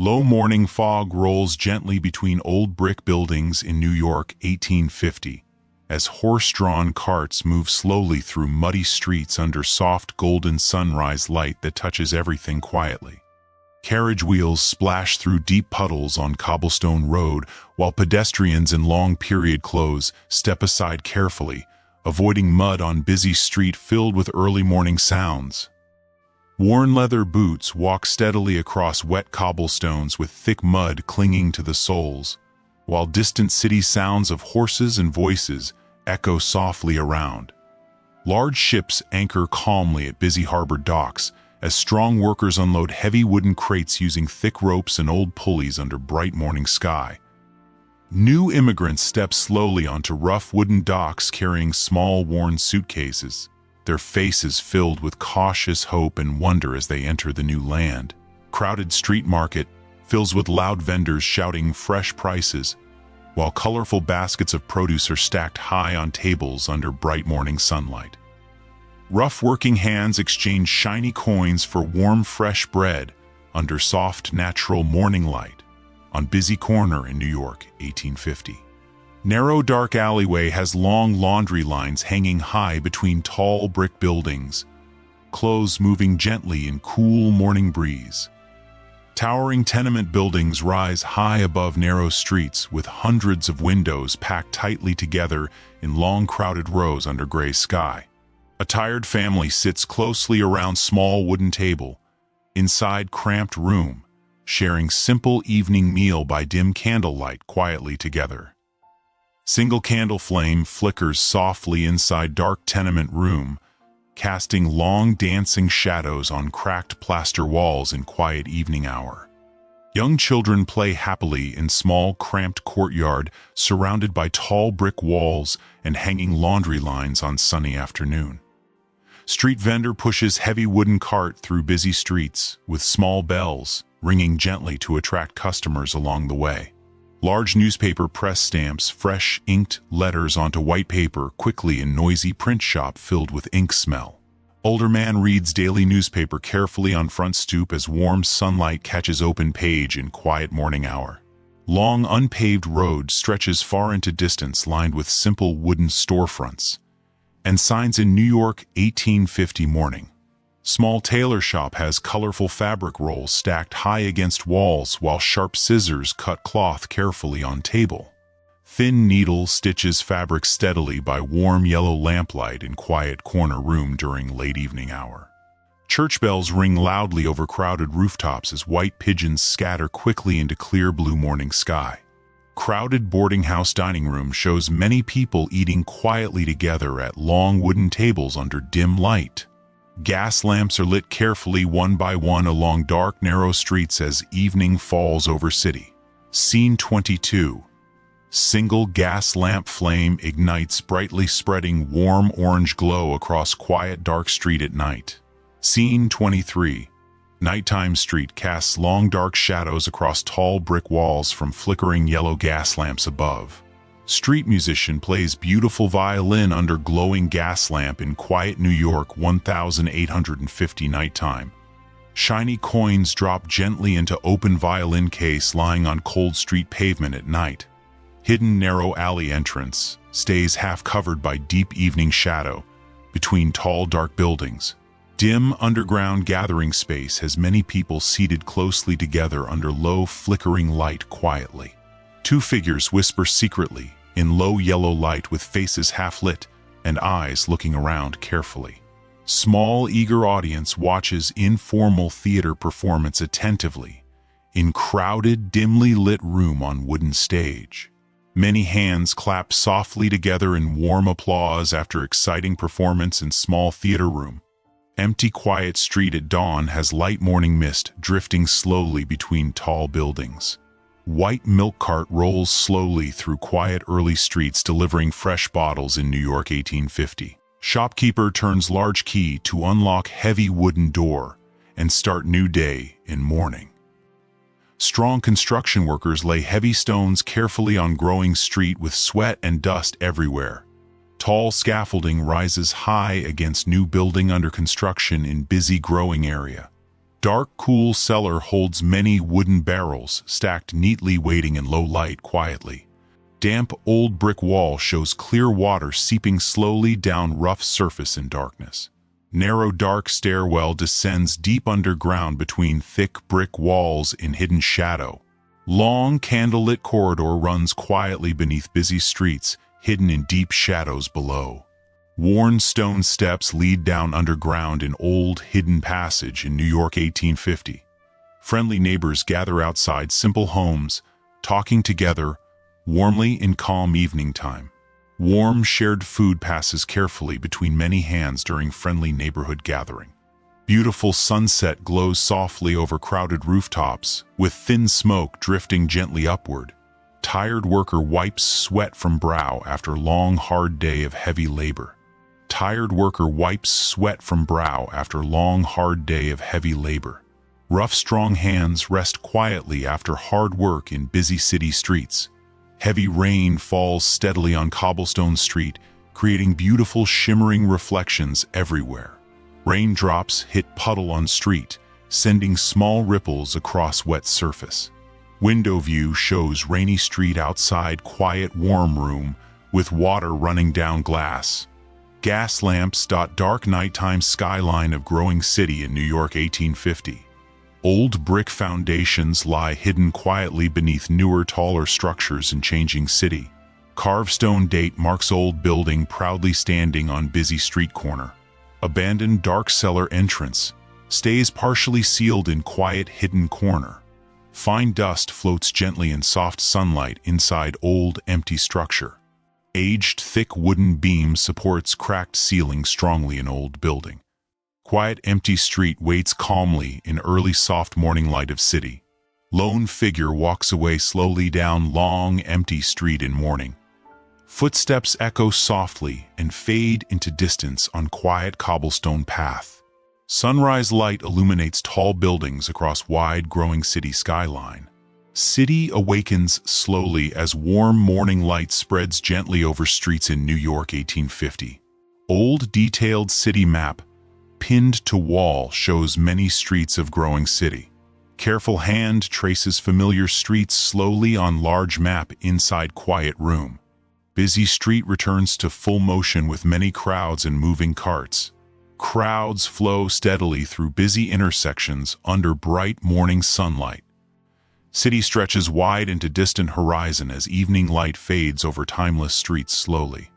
Low morning fog rolls gently between old brick buildings in New York, 1850, as horse-drawn carts move slowly through muddy streets under soft golden sunrise light that touches everything quietly. Carriage wheels splash through deep puddles on cobblestone road, while pedestrians in long-period clothes step aside carefully, avoiding mud on busy street filled with early morning sounds. Worn leather boots walk steadily across wet cobblestones with thick mud clinging to the soles, while distant city sounds of horses and voices echo softly around. Large ships anchor calmly at busy harbor docks, as strong workers unload heavy wooden crates using thick ropes and old pulleys under bright morning sky. New immigrants step slowly onto rough wooden docks carrying small worn suitcases, their faces filled with cautious hope and wonder as they enter the new land. Crowded street market fills with loud vendors shouting fresh prices, while colorful baskets of produce are stacked high on tables under bright morning sunlight. Rough working hands exchange shiny coins for warm, fresh bread under soft, natural morning light on busy corner in New York, 1850. Narrow, dark alleyway has long laundry lines hanging high between tall brick buildings, clothes moving gently in cool morning breeze. Towering tenement buildings rise high above narrow streets with hundreds of windows packed tightly together in long crowded rows under gray sky. A tired family sits closely around small wooden table, inside cramped room, sharing simple evening meal by dim candlelight quietly together. Single candle flame flickers softly inside dark tenement room, casting long dancing shadows on cracked plaster walls in quiet evening hour. Young children play happily in small cramped courtyard surrounded by tall brick walls and hanging laundry lines on sunny afternoon. Street vendor pushes heavy wooden cart through busy streets with small bells ringing gently to attract customers along the way. Large newspaper press stamps fresh inked letters onto white paper quickly in noisy print shop filled with ink smell. Older man reads daily newspaper carefully on front stoop as warm sunlight catches open page in quiet morning hour. Long unpaved road stretches far into distance lined with simple wooden storefronts and signs in New York 1850 morning. Small tailor shop has colorful fabric rolls stacked high against walls while sharp scissors cut cloth carefully on table. Thin needle stitches fabric steadily by warm yellow lamplight in quiet corner room during late evening hour. Church bells ring loudly over crowded rooftops as white pigeons scatter quickly into clear blue morning sky. Crowded boarding house dining room shows many people eating quietly together at long wooden tables under dim light. Gas lamps are lit carefully one by one along dark, narrow streets as evening falls over city. Scene 22. Single gas lamp flame ignites brightly spreading warm orange glow across quiet dark street at night. Scene 23. Nighttime street casts long dark shadows across tall brick walls from flickering yellow gas lamps above. Street musician plays beautiful violin under glowing gas lamp in quiet New York 1850 nighttime. Shiny coins drop gently into open violin case lying on cold street pavement at night. Hidden narrow alley entrance stays half covered by deep evening shadow between tall dark buildings. Dim underground gathering space has many people seated closely together under low flickering light quietly. Two figures whisper secretly in low yellow light with faces half lit and eyes looking around carefully. Small eager audience watches informal theater performance attentively in crowded dimly lit room on wooden stage. Many hands clap softly together in warm applause after exciting performance in small theater room. Empty quiet street at dawn has light morning mist drifting slowly between tall buildings. White milk cart rolls slowly through quiet early streets delivering fresh bottles in New York 1850. Shopkeeper turns large key to unlock heavy wooden door and start new day in morning. Strong construction workers lay heavy stones carefully on growing street with sweat and dust everywhere. Tall scaffolding rises high against new building under construction in busy growing area. Dark, cool cellar holds many wooden barrels, stacked neatly waiting in low light quietly. Damp, old brick wall shows clear water seeping slowly down rough surface in darkness. Narrow, dark stairwell descends deep underground between thick brick walls in hidden shadow. Long, candlelit corridor runs quietly beneath busy streets, hidden in deep shadows below. Worn stone steps lead down underground in old, hidden passage in New York 1850. Friendly neighbors gather outside simple homes, talking together, warmly in calm evening time. Warm, shared food passes carefully between many hands during friendly neighborhood gathering. Beautiful sunset glows softly over crowded rooftops, with thin smoke drifting gently upward. Tired worker wipes sweat from brow after long, hard day of heavy labor. Tired worker wipes sweat from brow after long, hard day of heavy labor. Rough, strong hands rest quietly after hard work in busy city streets. Heavy rain falls steadily on cobblestone street, creating beautiful shimmering reflections everywhere. Raindrops hit puddle on street, sending small ripples across wet surface. Window view shows rainy street outside, quiet warm room with water running down glass. Gas lamps dot dark nighttime skyline of growing city in New York 1850. Old brick foundations lie hidden quietly beneath newer, taller structures in changing city. Carved stone date marks old building proudly standing on busy street corner. Abandoned dark cellar entrance, stays partially sealed in quiet hidden corner. Fine dust floats gently in soft sunlight inside old empty structure. Aged thick wooden beam supports cracked ceiling strongly in old building. Quiet empty street waits calmly in early soft morning light of city. Lone figure walks away slowly down long empty street in morning. Footsteps echo softly and fade into distance on quiet cobblestone path. Sunrise light illuminates tall buildings across wide growing city skyline. City awakens slowly as warm morning light spreads gently over streets in New York 1850. Old detailed city map pinned to wall shows many streets of growing city. Careful hand traces familiar streets slowly on large map inside quiet room. Busy street returns to full motion with many crowds and moving carts. Crowds flow steadily through busy intersections under bright morning sunlight. City stretches wide into distant horizon as evening light fades over timeless streets slowly.